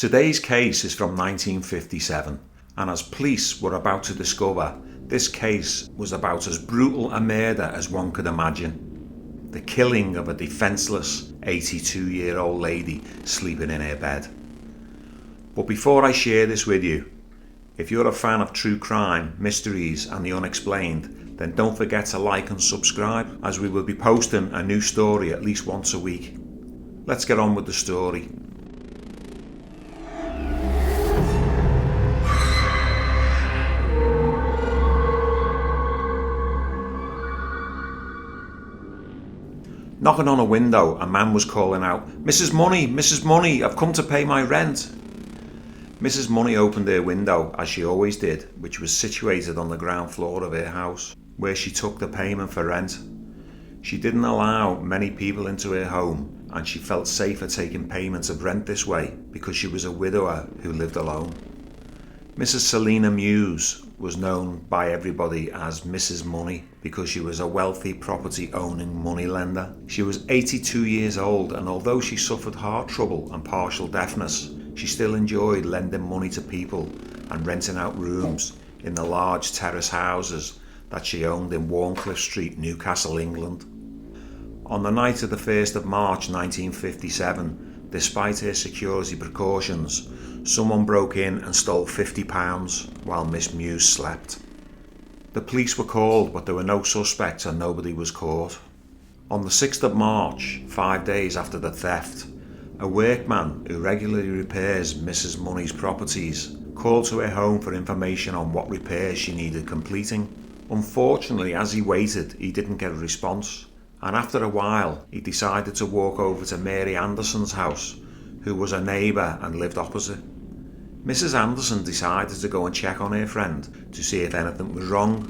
Today's case is from 1957, and as police were about to discover, this case was about as brutal a murder as one could imagine. The killing of a defenceless 82-year-old lady sleeping in her bed. But before I share this with you, if you're a fan of true crime, mysteries and the unexplained, then don't forget to like and subscribe, as we will be posting a new story at least once a week. Let's get on with the story. Knocking on a window, a man was calling out, "Mrs. Money, Mrs. Money, I've come to pay my rent." Mrs. Money opened her window, as she always did, which was situated on the ground floor of her house, where she took the payment for rent. She didn't allow many people into her home, and she felt safer taking payments of rent this way because she was a widower who lived alone. Mrs. Selina Muse was known by everybody as Mrs. Money because she was a wealthy property-owning moneylender. She was 82 years old, and although she suffered heart trouble and partial deafness, she still enjoyed lending money to people and renting out rooms in the large terrace houses that she owned in Warncliffe Street, Newcastle, England. On the night of the 1st of March 1957, despite her security precautions, someone broke in and stole £50 while Miss Muse slept. The police were called, but there were no suspects and nobody was caught. On the 6th of March, 5 days after the theft, a workman who regularly repairs Mrs. Money's properties called to her home for information on what repairs she needed completing. Unfortunately, as he waited, he didn't get a response, and after a while he decided to walk over to Mary Anderson's house, who was a neighbour and lived opposite. Mrs. Anderson decided to go and check on her friend to see if anything was wrong.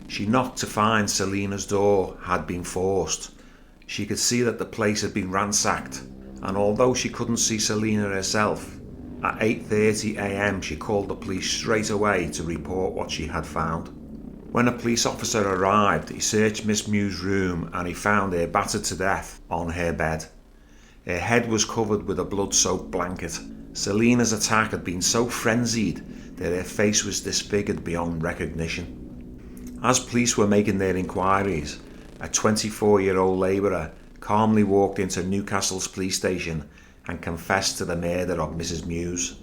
She knocked to find Selina's door had been forced. She could see that the place had been ransacked, and although she couldn't see Selina herself, at 8:30 a.m. she called the police straight away to report what she had found. When a police officer arrived, he searched Miss Muse's room and he found her battered to death on her bed. Her head was covered with a blood-soaked blanket. Selina's attack had been so frenzied that her face was disfigured beyond recognition. As police were making their inquiries, a 24-year-old labourer calmly walked into Newcastle's police station and confessed to the murder of Mrs. Muse.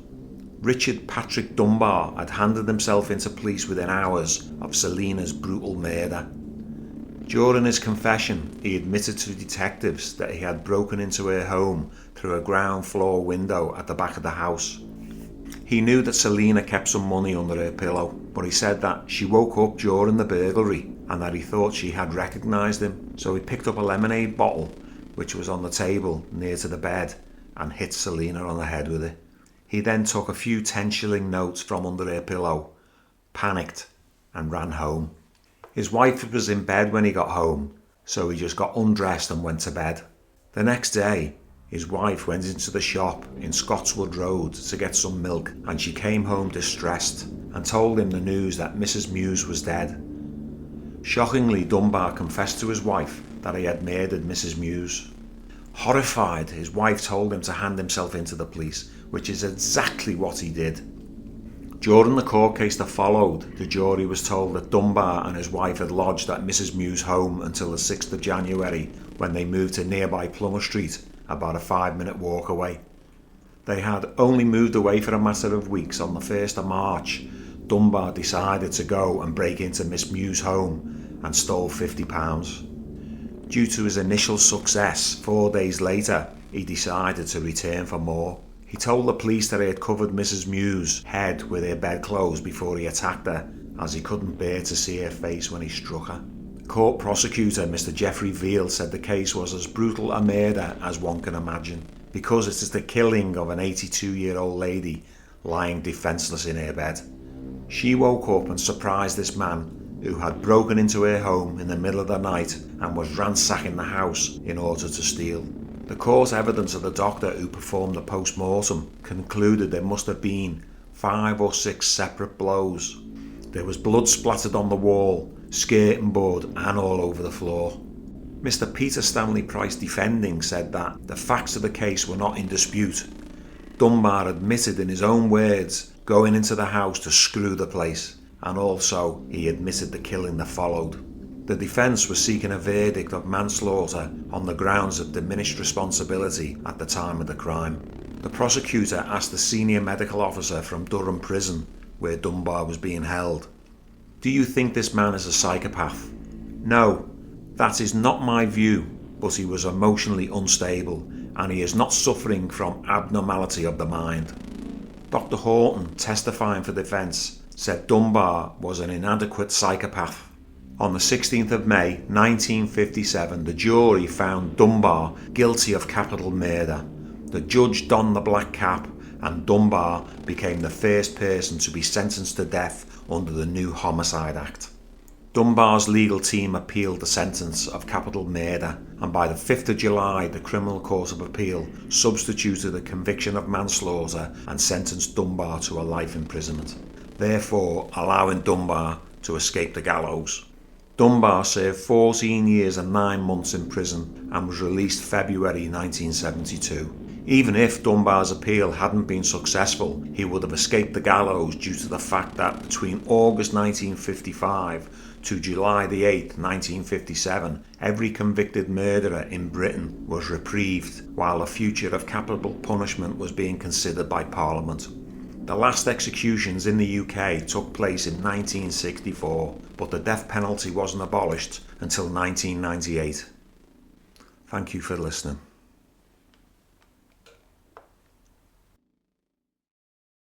Richard Patrick Dunbar had handed himself into police within hours of Selina's brutal murder. During his confession, he admitted to detectives that he had broken into her home through a ground floor window at the back of the house. He knew that Selina kept some money under her pillow, but he said that she woke up during the burglary and that he thought she had recognised him, so he picked up a lemonade bottle which was on the table near to the bed and hit Selina on the head with it. He then took a few 10-shilling notes from under her pillow, panicked and ran home. His wife was in bed when he got home, so he just got undressed and went to bed. The next day, his wife went into the shop in Scotswood Road to get some milk, and she came home distressed and told him the news that Mrs. Muse was dead. Shockingly, Dunbar confessed to his wife that he had murdered Mrs. Muse. Horrified, his wife told him to hand himself into the police, which is exactly what he did. During the court case that followed, the jury was told that Dunbar and his wife had lodged at Mrs. Muse's home until the 6th of January, when they moved to nearby Plummer Street, about a 5-minute walk away. They had only moved away for a matter of weeks. On the 1st of March, Dunbar decided to go and break into Miss Muse's home and stole £50. Due to his initial success, 4 days later, he decided to return for more. He told the police that he had covered Mrs. Muse's head with her bedclothes before he attacked her, as he couldn't bear to see her face when he struck her. Court prosecutor Mr. Geoffrey Veal said the case was as brutal a murder as one can imagine, because it is the killing of an 82-year-old lady lying defenceless in her bed. She woke up and surprised this man who had broken into her home in the middle of the night and was ransacking the house in order to steal. The court evidence of the doctor who performed the post-mortem concluded there must have been 5 or 6 separate blows. There was blood splattered on the wall, skirting board and all over the floor. Mr. Peter Stanley Price defending said that the facts of the case were not in dispute, Dunbar admitted in his own words going into the house to screw the place, and also he admitted the killing that followed. The defence was seeking a verdict of manslaughter on the grounds of diminished responsibility at the time of the crime. The prosecutor asked the senior medical officer from Durham Prison, where Dunbar was being held, "Do you think this man is a psychopath?" "No, that is not my view, but he was emotionally unstable and he is not suffering from abnormality of the mind." Dr. Horton, testifying for defence, said Dunbar was an inadequate psychopath. On the 16th of May 1957, the jury found Dunbar guilty of capital murder. The judge donned the black cap and Dunbar became the first person to be sentenced to death under the new Homicide Act. Dunbar's legal team appealed the sentence of capital murder, and by the 5th of July the Criminal Court of Appeal substituted a conviction of manslaughter and sentenced Dunbar to a life imprisonment, therefore allowing Dunbar to escape the gallows. Dunbar served 14 years and 9 months in prison and was released February 1972. Even if Dunbar's appeal hadn't been successful, he would have escaped the gallows due to the fact that between August 1955 to July the 8th, 1957, every convicted murderer in Britain was reprieved, while the future of capital punishment was being considered by Parliament. The last executions in the UK took place in 1964, but the death penalty wasn't abolished until 1998. Thank you for listening.